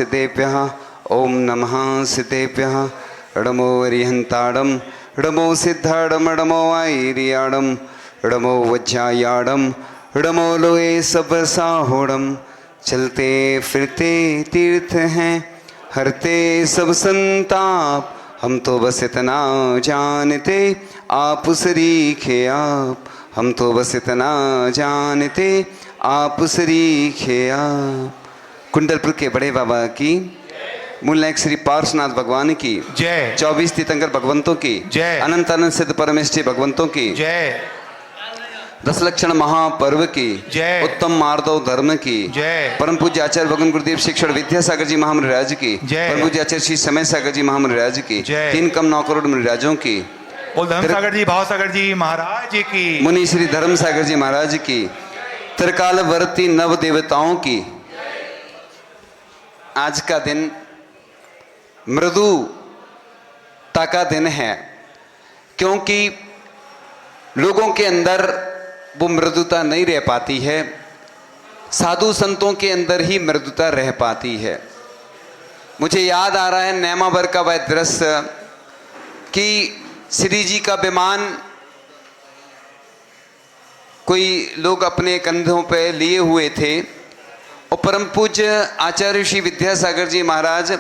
सिद्धेभ्यः ओम नमः सिद्धेभ्यः णमो अरिहन्ताडं णमो सिद्धाडं णमो आयर्याडं णमो वज्रायाडं णमो लोए सब साहोडं। चलते फिरते तीर्थ हैं हरते सब संताप, हम तो बस इतना जानते आप सरीखे आप, हम तो बस इतना जानते आप सरीखे आप। कुंडलपुर के बड़े बाबा की, मूलनायक श्री पार्श्वनाथ भगवान की जय, 24 तीर्थंकर भगवंतों की जय, अनंत अनंत सिद्ध परमेष्ठी भगवंतों की जय, 10 लक्षण महापर्व की जय, उत्तम मार्दव धर्म की जय, परम पूज्य आचार्य भगवान गुरुदेव शिक्षण विद्यासागर जी महामंडराज की जय, परम पूज्य आचार्य श्री समय सागर जी महामंडराज की जय, 3 कम 9 करोड़ मंडराजों की, बोल धर्मसागर जी भावसागर जी महाराज की, मुनि श्री धर्म सागर जी महाराज की, त्रिकाल वर्ती नव देवताओं की। आज का दिन मृदुता का दिन है, क्योंकि लोगों के अंदर वो मृदुता नहीं रह पाती है, साधु संतों के अंदर ही मृदुता रह पाती है। मुझे याद आ रहा है नेमावर का वह दृश्य कि श्री जी का विमान कोई लोग अपने कंधों पे लिए हुए थे और परम पूज्य आचार्य श्री विद्यासागर जी महाराज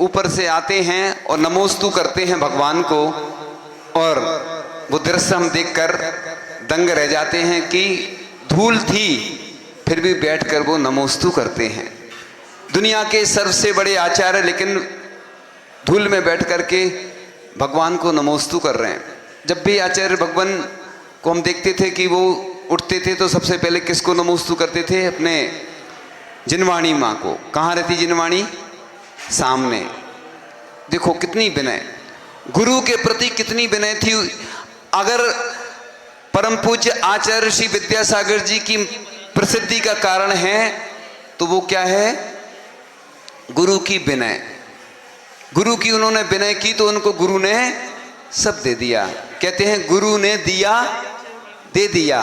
ऊपर से आते हैं और नमोस्तु करते हैं भगवान को, और वो दृश्य हम देखकर दंग रह जाते हैं कि धूल थी फिर भी बैठकर वो नमोस्तु करते हैं। दुनिया के सबसे बड़े आचार्य लेकिन धूल में बैठ करके भगवान को नमोस्तु कर रहे हैं। जब भी आचार्य भगवान को हम देखते थे कि वो उठते थे तो सबसे पहले किसको नमोस्तु करते थे? अपने जिनवाणी माँ को। कहाँ रहती जिनवाणी? सामने। देखो कितनी विनय, गुरु के प्रति कितनी विनय थी। अगर परम पूज्य आचार्य श्री विद्यासागर जी की प्रसिद्धि का कारण है तो वो क्या है? गुरु की विनय। गुरु की उन्होंने विनय की तो उनको गुरु ने सब दे दिया। कहते हैं गुरु ने दिया दे दिया,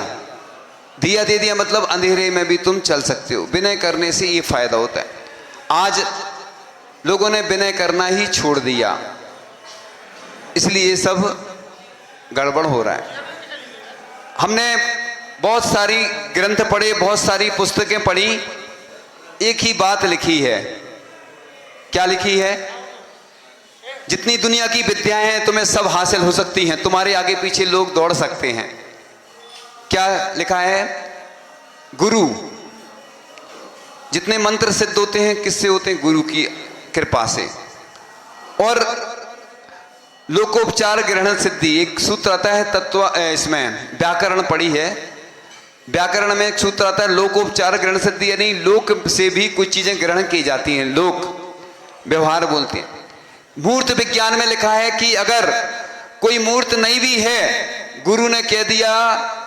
दिया दे दिया मतलब अंधेरे में भी तुम चल सकते हो। विनय करने से ये फायदा होता है। आज लोगों ने विनय करना ही छोड़ दिया, इसलिए सब गड़बड़ हो रहा है। हमने बहुत सारी ग्रंथ पढ़े, बहुत सारी पुस्तकें पढ़ी, एक ही बात लिखी है। क्या लिखी है? जितनी दुनिया की विद्याएं हैं तुम्हें सब हासिल हो सकती हैं, तुम्हारे आगे पीछे लोग दौड़ सकते हैं। क्या लिखा है? गुरु। जितने मंत्र सिद्ध होते हैं किससे होते हैं? गुरु की कृपा से। और लोकोपचार ग्रहण सिद्धि एक सूत्र आता है तत्व, इसमें व्याकरण पढ़ी है, व्याकरण में एक सूत्र आता है लोकोपचार ग्रहण सिद्धि, यानी लोक से भी कुछ चीजें ग्रहण की जाती हैं, लोक व्यवहार बोलते हैं। मूर्त विज्ञान में लिखा है कि अगर कोई मूर्त नहीं भी है, गुरु ने कह दिया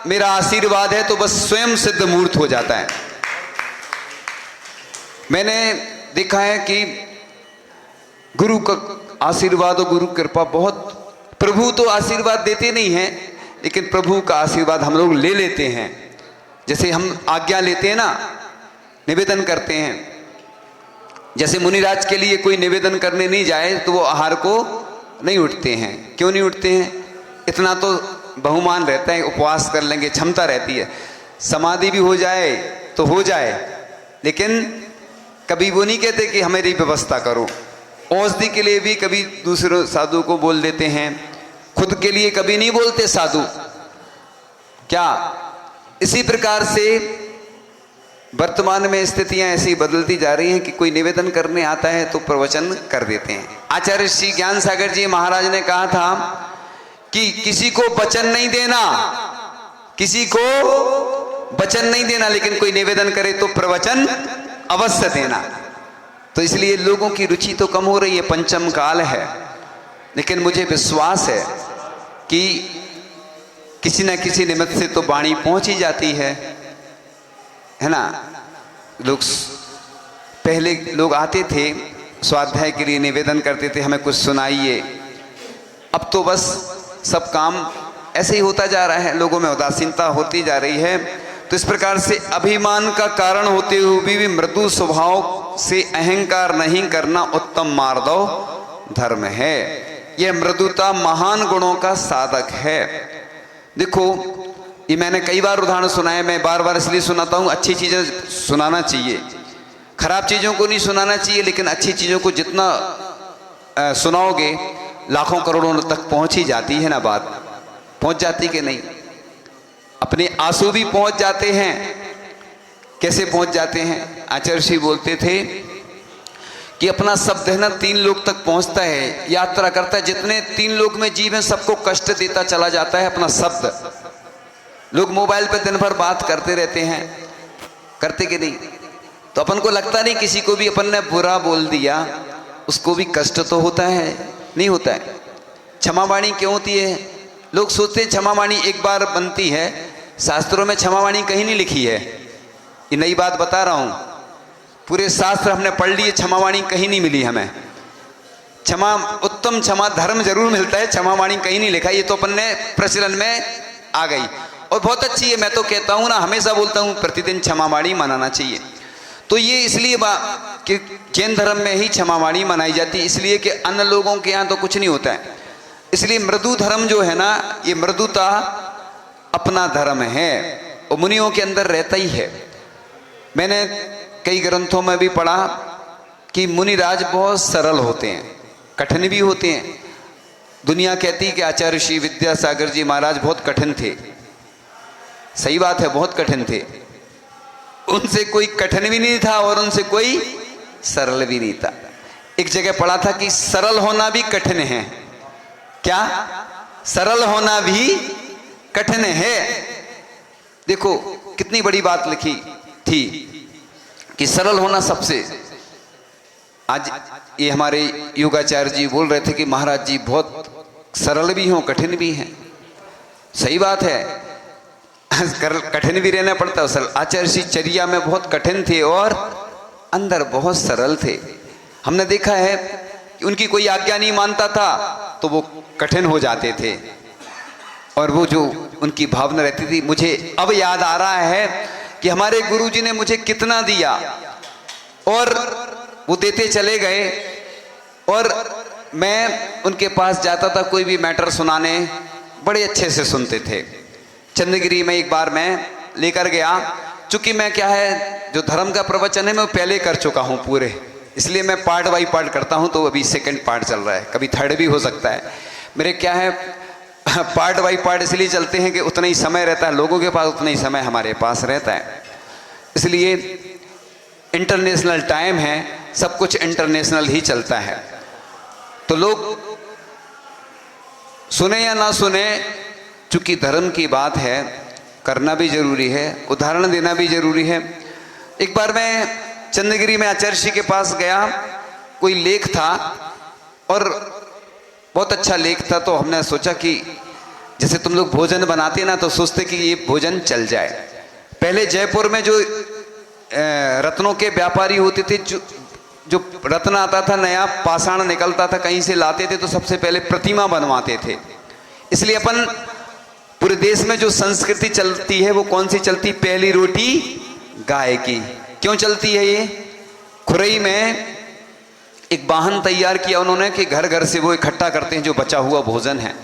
मेरा आशीर्वाद है, तो बस स्वयं सिद्ध मूर्त हो जाता है। मैंने देखा है कि गुरु का आशीर्वाद और गुरु कृपा बहुत, प्रभु तो आशीर्वाद देते नहीं हैं, लेकिन प्रभु का आशीर्वाद हम लोग ले लेते हैं। जैसे हम आज्ञा लेते हैं ना, निवेदन करते हैं, जैसे मुनिराज के लिए कोई निवेदन करने नहीं जाए तो वो आहार को नहीं उठते हैं। क्यों नहीं उठते हैं? इतना तो बहुमान रहता है, उपवास कर लेंगे, क्षमता रहती है, समाधि भी हो जाए तो हो जाए, लेकिन कभी वो नहीं कहते कि हमारी व्यवस्था करो। औषधि के लिए भी कभी दूसरे साधु को बोल देते हैं, खुद के लिए कभी नहीं बोलते साधु। क्या इसी प्रकार से वर्तमान में स्थितियां ऐसी बदलती जा रही हैं कि कोई निवेदन करने आता है तो प्रवचन कर देते हैं। आचार्य श्री ज्ञान सागर जी महाराज ने कहा था कि किसी को वचन नहीं देना, किसी को वचन नहीं देना, लेकिन कोई निवेदन करे तो प्रवचन अवश्य देना। तो इसलिए लोगों की रुचि तो कम हो रही है, पंचम काल है, लेकिन मुझे विश्वास है कि किसी न किसी निमित्त से तो वाणी पहुंच ही जाती है ना। लोग पहले लोग आते थे स्वाध्याय के लिए, निवेदन करते थे हमें कुछ सुनाइए। अब तो बस सब काम ऐसे ही होता जा रहा है, लोगों में उदासीनता होती जा रही है। तो इस प्रकार से अभिमान का कारण होते हुए भी मृदु स्वभाव से अहंकार नहीं करना उत्तम मार्दव धर्म है। यह मृदुता महान गुणों का साधक है। देखो, ये मैंने कई बार उदाहरण सुनाए, मैं बार बार इसलिए सुनाता हूँ, अच्छी चीजें सुनाना चाहिए, खराब चीजों को नहीं सुनाना चाहिए। लेकिन अच्छी चीजों को जितना सुनाओगे लाखों करोड़ों तक पहुंच ही जाती है ना। बात पहुंच जाती कि नहीं? अपने आंसू भी पहुंच जाते हैं। कैसे पहुंच जाते हैं? आचार्य श्री बोलते थे कि अपना शब्द है ना 3 लोक तक पहुंचता है, यात्रा करता है। जितने 3 लोक में जीव हैं सबको कष्ट देता चला जाता है अपना शब्द। लोग मोबाइल पे दिन भर बात करते रहते हैं, करते कि नहीं? तो अपन को लगता नहीं किसी को भी अपन ने बुरा बोल दिया उसको भी कष्ट तो होता है, नहीं होता है? क्षमावाणी क्यों होती है? लोग सोचते हैं क्षमावाणी एक बार बनती है। शास्त्रों में क्षमावाणी कहीं नहीं लिखी है। ये नई बात बता रहा हूं, पूरे शास्त्र हमने पढ़ लिए, क्षमावाणी कहीं नहीं मिली हमें। क्षमा, उत्तम क्षमा धर्म जरूर मिलता है, क्षमावाणी कहीं नहीं लिखा। ये तो अपन ने प्रचलन में आ गई और बहुत अच्छी है। मैं तो कहता हूं ना, हमेशा बोलता हूं प्रतिदिन क्षमावाणी मनाना चाहिए। तो ये इसलिए कि जैन धर्म में ही क्षमावाणी मनाई जाती है, इसलिए कि अन्य लोगों के यहाँ तो कुछ नहीं होता है। इसलिए मृदु धर्म जो है ना, ये मृदुता अपना धर्म है और मुनियों के अंदर रहता ही है। मैंने कई ग्रंथों में भी पढ़ा कि मुनिराज बहुत सरल होते हैं, कठिन भी होते हैं। दुनिया कहती है कि आचार्य श्री विद्यासागर जी महाराज बहुत कठिन थे। सही बात है, बहुत कठिन थे। उनसे कोई कठिन भी नहीं था और उनसे कोई सरल भी नहीं था। एक जगह पढ़ा था कि सरल होना भी कठिन है। क्या? सरल होना भी कठिन है। देखो कितनी बड़ी बात लिखी थी कि सरल होना सबसे। आज ये हमारे योगाचार्य जी बोल रहे थे कि महाराज जी बहुत सरल भी हों कठिन भी हैं। सही बात है, कठिन भी रहना पड़ता है सरल। आचार्य श्री चर्या में बहुत कठिन थे और अंदर बहुत सरल थे। हमने देखा है कि उनकी कोई आज्ञा नहीं मानता था तो वो कठिन हो जाते थे और वो जो उनकी भावना रहती थी। मुझे अब याद आ रहा है कि हमारे गुरुजी ने मुझे कितना दिया और वो देते चले गए और मैं उनके पास जाता था, कोई भी मैटर सुनाने बड़े अच्छे से सुनते थे। चंद्रगिरी में एक बार मैं लेकर गया, चूंकि मैं क्या है जो धर्म का प्रवचन है मैं पहले कर चुका हूं पूरे, इसलिए मैं पार्ट बाई पार्ट करता हूं। तो अभी 2nd पार्ट चल रहा है, कभी 3rd भी हो सकता है। मेरे क्या है पार्ट बाई पार्ट इसलिए चलते हैं कि उतना ही समय रहता है लोगों के पास, उतना ही समय हमारे पास रहता है। इसलिए इंटरनेशनल टाइम है, सब कुछ इंटरनेशनल ही चलता है। तो लोग सुने या ना सुने, चूंकि धर्म की बात है करना भी जरूरी है, उदाहरण देना भी जरूरी है। एक बार मैं चंद्रगिरी में आचार्य श्री के पास गया, कोई लेख था और बहुत अच्छा लेख था। तो हमने सोचा कि जैसे तुम लोग भोजन बनाते ना तो सोचते कि ये भोजन चल जाए। पहले जयपुर में जो रत्नों के व्यापारी होते थे, जो रत्न आता था नया पाषाण निकलता था कहीं से लाते थे तो सबसे पहले प्रतिमा बनवाते थे। इसलिए अपन पूरे देश में जो संस्कृति चलती है वो कौन सी चलती? पहली रोटी गाय की। क्यों चलती है ये? खुरई में एक वाहन तैयार किया उन्होंने कि घर घर से वो इकट्ठा करते हैं जो बचा हुआ भोजन है।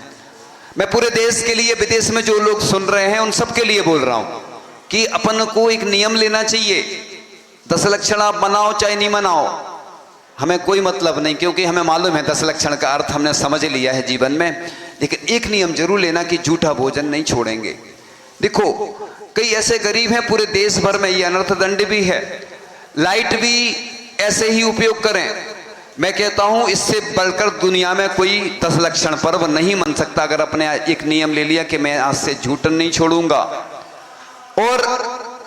मैं पूरे देश के लिए, विदेश में जो लोग सुन रहे हैं उन सब के लिए बोल रहा हूं कि अपन को एक नियम लेना चाहिए। 10 लक्षण आप मनाओ चाहे नहीं मनाओ, हमें कोई मतलब नहीं, क्योंकि हमें मालूम है 10 लक्षण का अर्थ हमने समझ लिया है जीवन में। लेकिन एक नियम जरूर लेना कि झूठा भोजन नहीं छोड़ेंगे। देखो कई ऐसे गरीब हैं पूरे देश भर में, ये अनर्थ दंड भी है। लाइट भी ऐसे ही उपयोग करें। मैं कहता हूं इससे बढ़कर दुनिया में कोई 10 लक्षण पर्व नहीं मन सकता अगर अपने एक नियम ले लिया कि मैं आज से झूठन नहीं छोड़ूंगा। और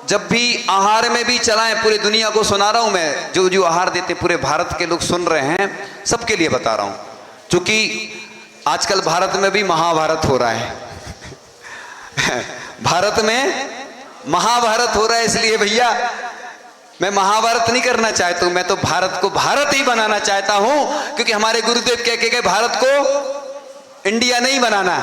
जब भी आहार में भी चलाएं, पूरी दुनिया को सुना रहा हूं मैं, जो जो आहार देते पूरे भारत के लोग सुन रहे हैं, सबके लिए बता रहा हूं। क्योंकि आजकल भारत में भी महाभारत हो रहा है भारत में महाभारत हो रहा है, इसलिए भैया मैं महाभारत नहीं करना चाहता हूं, मैं तो भारत को भारत ही बनाना चाहता हूं। क्योंकि हमारे गुरुदेव कह के गए भारत को इंडिया नहीं बनाना।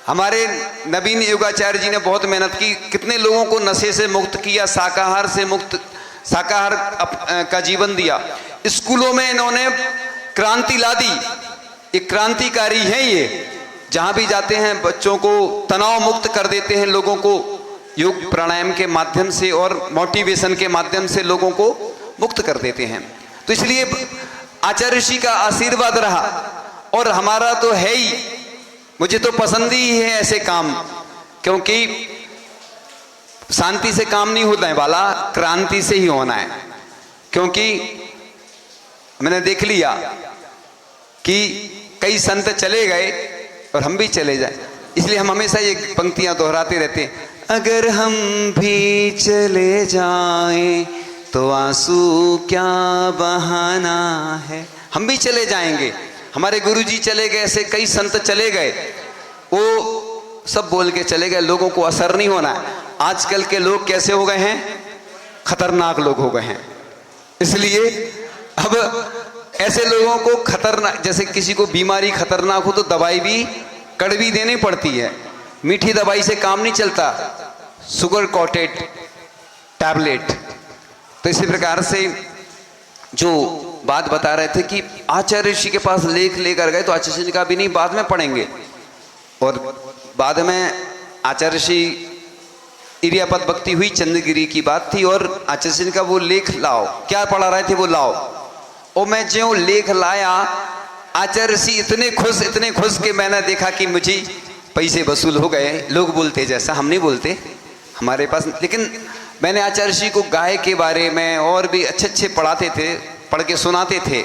हमारे नवीन योगाचार्य जी ने बहुत मेहनत की, कितने लोगों को नशे से मुक्त किया, शाकाहार से मुक्त शाकाहार का जीवन दिया। स्कूलों में इन्होंने क्रांति ला दी। एक क्रांतिकारी है ये। जहां भी जाते हैं बच्चों को तनाव मुक्त कर देते हैं, लोगों को योग प्राणायाम के माध्यम से और मोटिवेशन के माध्यम से लोगों को मुक्त कर देते हैं। तो इसलिए आचार्य ऋषि का आशीर्वाद रहा। और हमारा तो है ही, मुझे तो पसंद ही है ऐसे काम, क्योंकि शांति से काम नहीं होता है वाला, क्रांति से ही होना है। क्योंकि मैंने देख लिया कि कई संत चले गए और हम भी चले जाए, इसलिए हम हमेशा ये पंक्तियां दोहराते रहते हैं, अगर हम भी चले जाएं तो आंसू क्या बहाना है। हम भी चले जाएंगे, हमारे गुरुजी चले गए, ऐसे कई संत चले गए, वो सब बोल के चले गए, लोगों को असर नहीं होना है। आजकल के लोग कैसे हो गए हैं, खतरनाक लोग हो गए हैं। इसलिए अब ऐसे लोगों को खतरनाक, जैसे किसी को बीमारी खतरनाक हो तो दवाई भी कड़वी देनी पड़ती है, मीठी दवाई से काम नहीं चलता, शुगर कोटेड टैबलेट। तो इसी प्रकार से जो बात बता रहे थे कि आचार्य ऋषि के पास लेख लेकर गए, तो आचार्य ऋषि का भी नहीं, बाद में पढ़ेंगे। और बाद में आचार्य ऋषि इरियापद भक्ति हुई, चंद्रगिरी की बात थी, और आचार्य ऋषि का वो लेख लाओ, क्या पढ़ा रहे थे वो लाओ। और मैं जो लेख लाया, आचार्य ऋषि इतने खुश कि मैंने देखा कि मुझे पैसे वसूल हो गए। लोग बोलते जैसा, हम नहीं बोलते हमारे पास, लेकिन मैंने आचार्य ऋषि को गाय के बारे में और भी अच्छे अच्छे पढ़ाते थे, पढ़ के सुनाते थे।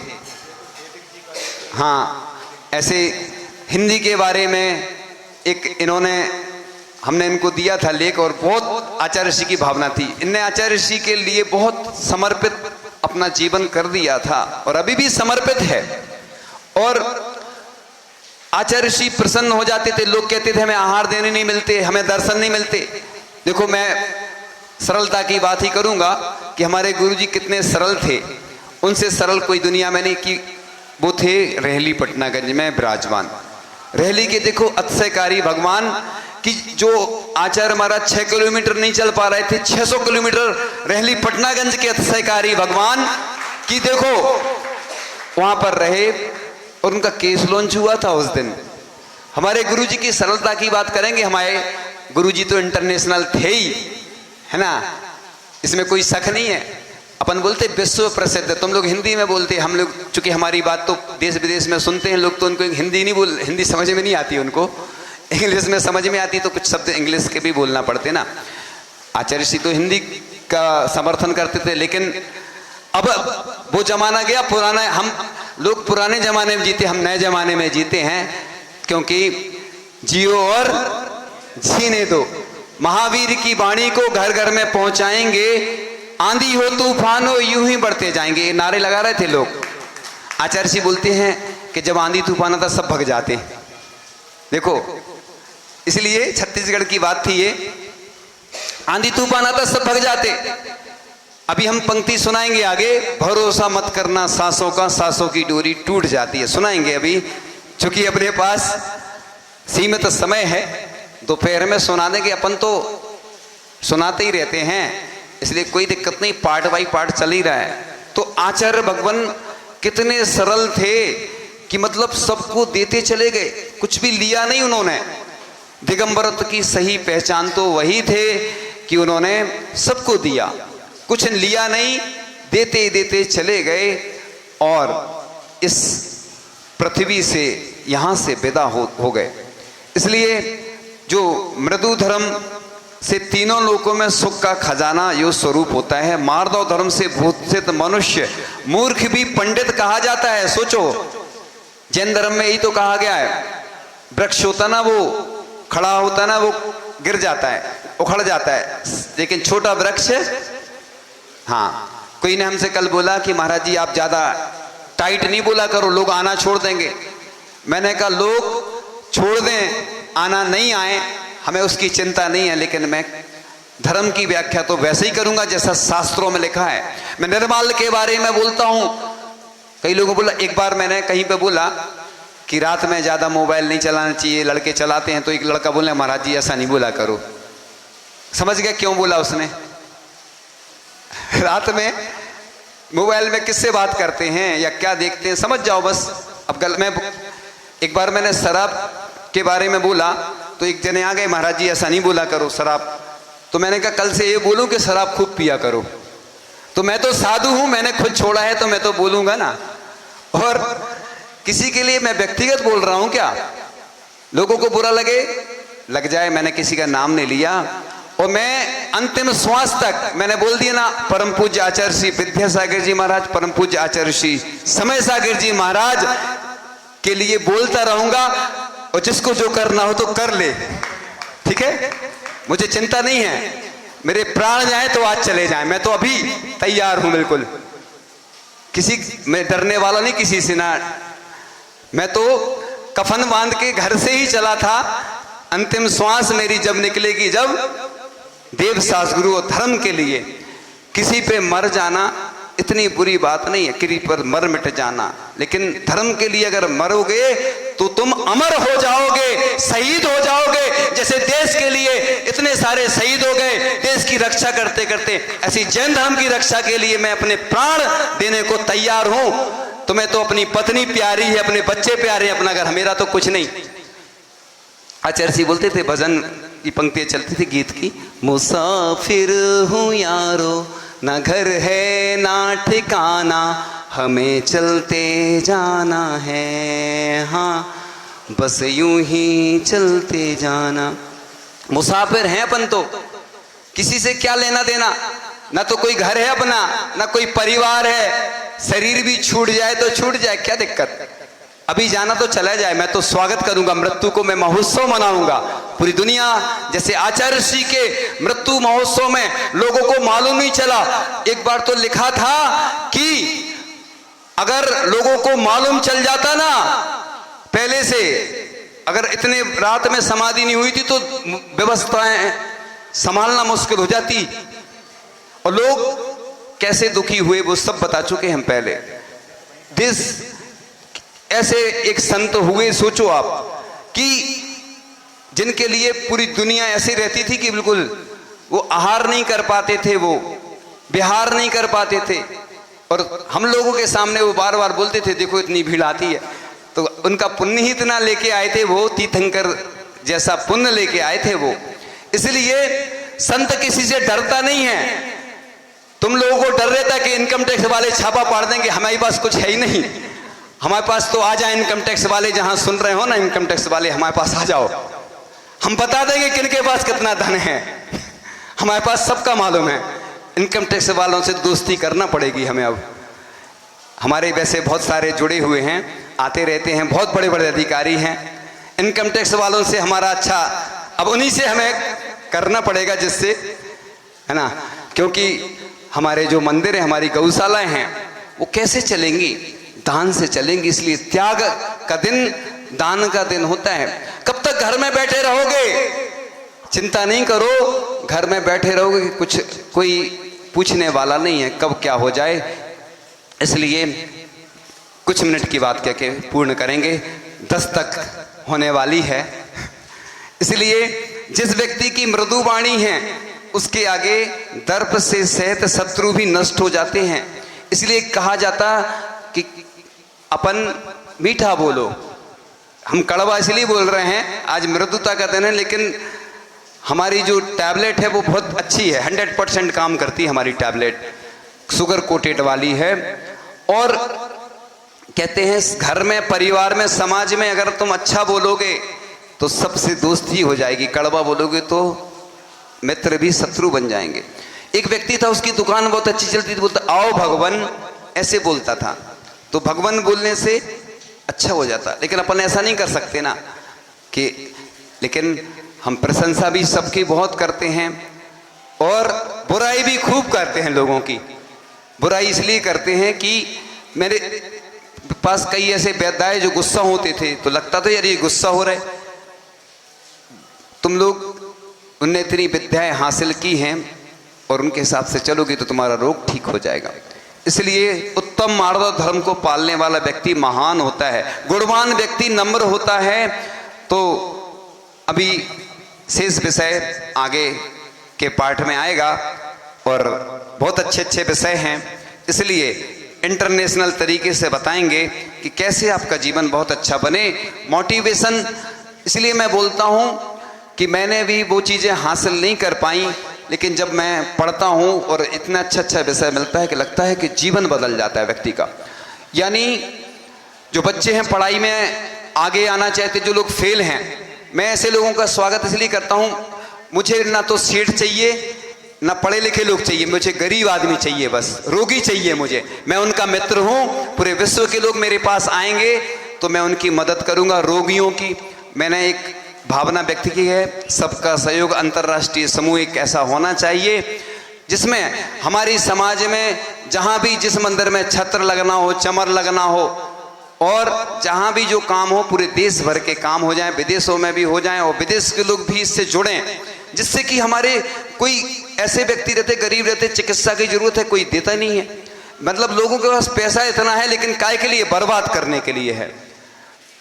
हाँ, ऐसे हिंदी के बारे में एक हमने इनको दिया था लेख, और बहुत आचार्य ऋषि की भावना थी। इनने आचार्य ऋषि के लिए बहुत समर्पित अपना जीवन कर दिया था और अभी भी समर्पित है। और आचार्य ऋषि प्रसन्न हो जाते थे। लोग कहते थे हमें आहार देने नहीं मिलते, हमें दर्शन नहीं मिलते। देखो, मैं सरलता की बात ही करूंगा कि हमारे गुरुजी कितने सरल थे, उनसे सरल कोई दुनिया में नहीं। कि वो थे रहली पटनागंज में विराजमान। रहली के देखो अतिशयकारी भगवान कि जो आचार्य महाराज 6 किलोमीटर नहीं चल पा रहे थे, 600 किलोमीटर रहली पटनागंज के अतिशयकारी भगवान की देखो वहां पर रहे, और उनका केस लॉन्च हुआ था उस दिन। हमारे गुरुजी की सरलता की बात करेंगे, हमारे गुरुजी तो इंटरनेशनल थे ही, है ना, इसमें कोई शक नहीं है। अपन बोलते विश्व प्रसिद्ध, तुम लोग हिंदी में बोलते, हम लोग चूंकि हमारी बात तो देश विदेश में सुनते हैं लोग, तो उनको हिंदी समझ में नहीं आती, उनको इंग्लिश में समझ में आती, तो कुछ शब्द इंग्लिश के भी बोलना पड़ते ना। आचार्य ऋषि तो हिंदी का समर्थन करते थे, लेकिन अब वो जमाना गया पुराना। हम लोग पुराने जमाने में जीते, हम नए जमाने में जीते हैं, क्योंकि जियो और जीने दो। महावीर की वाणी को घर घर में पहुंचाएंगे, आंधी हो तूफान हो यूं ही बढ़ते जाएंगे, ये नारे लगा रहे थे लोग। आचार्य ऋषि बोलते हैं कि जब आंधी तूफान आता सब भग जाते। देखो, इसलिए छत्तीसगढ़ की बात थी ये, आंधी तूफान आता सब भग जाते। अभी हम पंक्ति सुनाएंगे आगे, भरोसा मत करना सांसों का, सांसों की डोरी टूट जाती है, सुनाएंगे अभी। चूंकि अपने पास सीमित समय है, दोपहर में सुना देंगे, अपन तो सुनाते ही रहते हैं, इसलिए कोई दिक्कत नहीं, पार्ट बाई पार्ट चल ही रहा है। तो आचार्य भगवान कितने सरल थे कि मतलब सबको देते चले गए, कुछ भी लिया नहीं उन्होंने। दिगंबरत्व की सही पहचान तो वही थे कि उन्होंने सबको दिया, कुछ लिया नहीं, देते देते चले गए और इस पृथ्वी से यहां से विदा हो गए। इसलिए जो मृदु धर्म से तीनों लोकों में सुख का खजाना यो स्वरूप होता है। मार्दव धर्म से भूषित मनुष्य मूर्ख भी पंडित कहा जाता है। सोचो, जैन धर्म में यही तो कहा गया है, वृक्ष होता ना वो खड़ा होता ना वो गिर जाता है, उखड़ जाता है, लेकिन छोटा वृक्ष। हाँ, कोई ने हमसे कल बोला कि महाराज जी आप ज्यादा टाइट नहीं बोला करो, लोग आना छोड़ देंगे। मैंने कहा लोग छोड़ दें, आना नहीं आए, हमें उसकी चिंता नहीं है, लेकिन मैं धर्म की व्याख्या तो वैसे ही करूंगा जैसा शास्त्रों में लिखा है। मैं निर्माल के बारे में बोलता हूं। कई लोगों बोला, एक बार मैंने कहीं पे बोला कि रात में ज्यादा मोबाइल नहीं चलाना चाहिए, लड़के चलाते हैं, तो एक लड़का बोले महाराज जी ऐसा नहीं बोला करो। समझ गया क्यों बोला उसने? रात में मोबाइल में किससे बात करते हैं या क्या देखते हैं, समझ जाओ बस। अब मैं एक बार मैंने शराब के बारे में बोला तो एक जने आ गए, महाराज जी ऐसा नहीं बोला करो शराब। तो मैंने कहा कल से ये बोलूं कि शराब खूब पिया करो। तो मैं तो साधु हूं, मैंने खुद छोड़ा है तो मैं तो बोलूंगा ना। और किसी के लिए मैं व्यक्तिगत बोल रहा हूं क्या, लोगों को बुरा लगे लग जाए, मैंने किसी का नाम नहीं लिया। और मैं अंतिम श्वास तक मैंने बोल दिया ना, परम पूज्य आचार्य श्री विद्यासागर जी महाराज, परम पूज्य आचार्य श्री समय सागर जी महाराज के लिए बोलता रहूंगा। और जिसको जो करना हो तो कर ले, ठीक है, मुझे चिंता नहीं है। मेरे प्राण जाए तो आज चले जाए, मैं तो अभी तैयार हूं बिल्कुल। मैं डरने वाला नहीं किसी से ना। मैं तो कफन बांध के घर से ही चला था। अंतिम श्वास मेरी जब निकलेगी, जब देव शास्त्रगुरु और धर्म के लिए किसी पे मर जाना इतनी बुरी बात नहीं है, किसी पर मर मिट जाना। लेकिन धर्म के लिए अगर मरोगे तो तुम अमर हो जाओगे, शहीद हो जाओगे। जैसे देश के लिए इतने सारे शहीद हो गए देश की रक्षा करते करते, ऐसी जैन धर्म की रक्षा के लिए मैं अपने प्राण देने को तैयार हूं। तुम्हें तो अपनी पत्नी प्यारी है, अपने बच्चे प्यारे हैं, अपना घर, मेरा तो कुछ नहीं। आचार्य जी बोलते थे, भजन की पंक्तियां चलती थी गीत की, मुसाफिर हूं यारो, ना घर है ना ठिकाना, हमें चलते जाना है, हाँ बस यूं ही चलते जाना। मुसाफिर हैं अपन तो, किसी से क्या लेना देना, ना तो कोई घर है अपना, ना कोई परिवार है। शरीर भी छूट जाए तो छूट जाए, क्या दिक्कत, अभी जाना तो चला जाए। मैं तो स्वागत करूंगा, मृत्यु को मैं महोत्सव मनाऊंगा। पूरी दुनिया जैसे आचार्य श्री के मृत्यु महोत्सव में लोगों को मालूम नहीं चला। एक बार तो लिखा था कि अगर लोगों को मालूम चल जाता ना पहले से, अगर इतने रात में समाधि नहीं हुई थी तो व्यवस्थाएं संभालना मुश्किल हो जाती। और लोग कैसे दुखी हुए वो सब बता चुके हम पहले। ऐसे एक संत हुए, सोचो आप, कि जिनके लिए पूरी दुनिया ऐसी रहती थी कि बिल्कुल वो आहार नहीं कर पाते थे, वो विहार नहीं कर पाते थे। और हम लोगों के सामने वो बार बार बोलते थे देखो इतनी भीड़ आती है। तो उनका पुण्य ही इतना लेके आए थे वो, तीर्थंकर जैसा पुण्य लेके आए थे वो। इसलिए संत किसी से डरता नहीं है। तुम लोगों को डर रहता कि इनकम टैक्स वाले छापा पाड़ देंगे, हमारे पास कुछ है ही नहीं। हमारे पास तो आ जाए इनकम टैक्स वाले, जहां सुन रहे हो ना इनकम टैक्स वाले, हमारे पास आ जाओ, हम बता देंगे किनके पास कितना धन है। हमारे पास सबका मालूम है। इनकम टैक्स वालों से दोस्ती करना पड़ेगी हमें। अब हमारे वैसे बहुत सारे जुड़े हुए हैं, आते रहते हैं, बहुत बड़े बड़े अधिकारी हैं। इनकम टैक्स वालों से हमारा अच्छा, अब उन्हीं से हमें करना पड़ेगा, जिससे, है ना, क्योंकि हमारे जो मंदिर है, हमारी गौशालाएं हैं, वो कैसे चलेंगी, दान से चलेंगी। इसलिए त्याग का दिन, दान का दिन होता है। कब तक घर में बैठे रहोगे, चिंता नहीं करो, घर में बैठे रहोगे कि कुछ कोई पूछने वाला नहीं है कब क्या हो जाए। इसलिए कुछ मिनट की बात कह के पूर्ण करेंगे, 10 तक होने वाली है। इसलिए जिस व्यक्ति की मृदु वाणी है उसके आगे दर्प से सहित शत्रु भी नष्ट हो जाते हैं। इसलिए कहा जाता कि अपन मीठा बोलो। हम कड़वा इसलिए बोल रहे हैं, आज मृदुता का दिन है, लेकिन हमारी जो टैबलेट है वो बहुत अच्छी है, 100% काम करती है हमारी टैबलेट, शुगर कोटेड वाली है। और कहते हैं घर में, परिवार में, समाज में अगर तुम अच्छा बोलोगे तो सबसे दोस्ती हो जाएगी, कड़वा बोलोगे तो मित्र भी शत्रु बन जाएंगे। एक व्यक्ति था, उसकी दुकान बहुत अच्छी चलती थी, बोलता आओ भगवान, ऐसे बोलता था। तो भगवान बोलने से अच्छा हो जाता। लेकिन अपन ऐसा नहीं कर सकते ना कि, लेकिन हम प्रशंसा भी सबकी बहुत करते हैं और बुराई भी खूब करते हैं लोगों की। बुराई इसलिए करते हैं कि मेरे पास कई ऐसे वैद्य जो गुस्सा होते थे तो लगता था यार ये गुस्सा हो रहा है। तुम लोग, उनने इतनी विद्याएं हासिल की हैं और उनके हिसाब से चलोगे तो तुम्हारा रोग ठीक हो जाएगा। इसलिए उत्तम मार्ग धर्म को पालने वाला व्यक्ति महान होता है, गुणवान व्यक्ति नम्र होता है। तो अभी शेष विषय आगे के पाठ में आएगा और बहुत अच्छे अच्छे विषय हैं, इसलिए इंटरनेशनल तरीके से बताएंगे कि कैसे आपका जीवन बहुत अच्छा बने। मोटिवेशन, इसलिए मैं बोलता हूँ कि मैंने भी वो चीज़ें हासिल नहीं कर पाई, लेकिन जब मैं पढ़ता हूँ और इतना अच्छा अच्छा विषय मिलता है कि लगता है कि जीवन बदल जाता है व्यक्ति का। यानी जो बच्चे हैं पढ़ाई में आगे आना चाहते, जो लोग फेल हैं, मैं ऐसे लोगों का स्वागत इसलिए करता हूँ। मुझे ना तो सेठ चाहिए, ना पढ़े लिखे लोग चाहिए, मुझे गरीब आदमी चाहिए, बस रोगी चाहिए मुझे। मैं उनका मित्र हूँ। पूरे विश्व के लोग मेरे पास आएंगे तो मैं उनकी मदद करूँगा, रोगियों की। मैंने एक भावना व्यक्त की है, सबका सहयोग अंतर्राष्ट्रीय समूह एक ऐसा होना चाहिए जिसमें हमारी समाज में जहाँ भी जिस मंदिर में छत्र लगना हो, चमर लगना हो, और जहाँ भी जो काम हो पूरे देश भर के काम हो जाएं, विदेशों में भी हो जाएं और विदेश के लोग भी इससे जुड़ें, जिससे कि हमारे कोई ऐसे व्यक्ति रहते गरीब रहते, चिकित्सा की जरूरत है, कोई देता नहीं है। मतलब लोगों के पास पैसा इतना है लेकिन काय के लिए? बर्बाद करने के लिए है,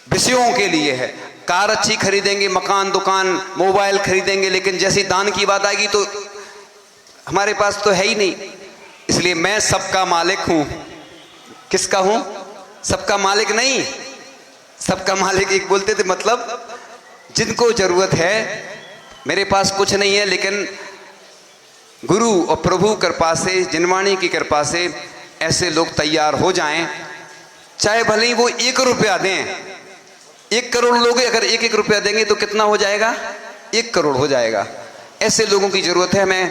विषयों के लिए है। कार अच्छी खरीदेंगे, मकान दुकान मोबाइल खरीदेंगे, लेकिन जैसी दान की बात आएगी तो हमारे पास तो है ही नहीं। इसलिए मैं सबका मालिक हूं। किसका हूं? सबका मालिक नहीं, सबका मालिक एक बोलते थे, मतलब जिनको जरूरत है। मेरे पास कुछ नहीं है, लेकिन गुरु और प्रभु कृपा से, जिनवाणी की कृपा से ऐसे लोग तैयार हो जाएं, चाहे भले ही वो 1 रुपया दें। 1 करोड़ लोग अगर 1-1 रुपया देंगे तो कितना हो जाएगा? 1 करोड़ हो जाएगा। ऐसे लोगों की जरूरत है। हमें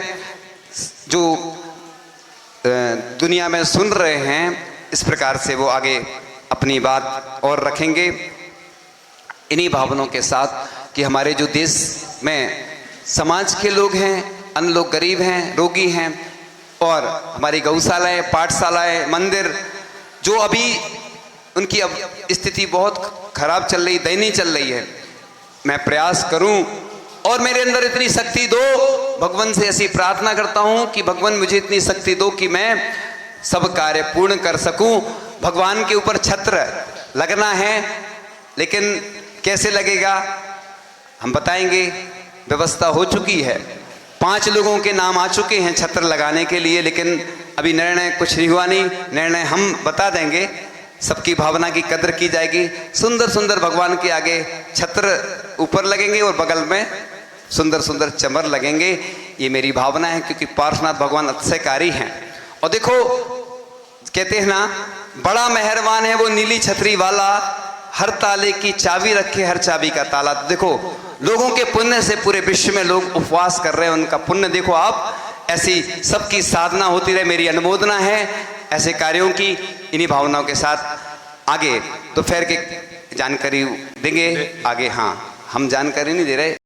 जो दुनिया में सुन रहे हैं, इस प्रकार से वो आगे अपनी बात और रखेंगे इन्हीं भावनाओं के साथ कि हमारे जो देश में समाज के लोग हैं, अन्य लोग गरीब हैं, रोगी हैं, और हमारी गौशालाएं, पाठशालाएं, मंदिर जो अभी उनकी अब स्थिति बहुत खराब चल रही, दयनीय चल रही है, मैं प्रयास करूं और मेरे अंदर इतनी शक्ति दो। भगवान से ऐसी प्रार्थना करता हूं कि भगवान मुझे इतनी शक्ति दो कि मैं सब कार्य पूर्ण कर सकूं। भगवान के ऊपर छत्र लगना है, लेकिन कैसे लगेगा हम बताएंगे। व्यवस्था हो चुकी है, 5 लोगों के नाम आ चुके हैं छत्र लगाने के लिए, लेकिन अभी निर्णय कुछ नहीं हुआ। नहीं, निर्णय हम बता देंगे। सबकी भावना की कदर की जाएगी। सुंदर सुंदर भगवान के आगे छत्र ऊपर लगेंगे और बगल में सुंदर सुंदर चमर लगेंगे। ये मेरी भावना है, क्योंकि पार्श्वनाथ भगवान अतिशयकारी हैं। और देखो, कहते हैं ना, बड़ा मेहरबान है वो नीली छतरी वाला, हर ताले की चाबी रखे हर चाबी का ताला। तो देखो, लोगों के पुण्य से पूरे विश्व में लोग उपवास कर रहे हैं, उनका पुण्य देखो आप। ऐसी सबकी साधना होती रहे, मेरी अनुमोदना है ऐसे कार्यों की। इन्हीं भावनाओं के साथ आगे दोपहर के जानकारी देंगे आगे। हाँ, हम जानकारी नहीं दे रहे।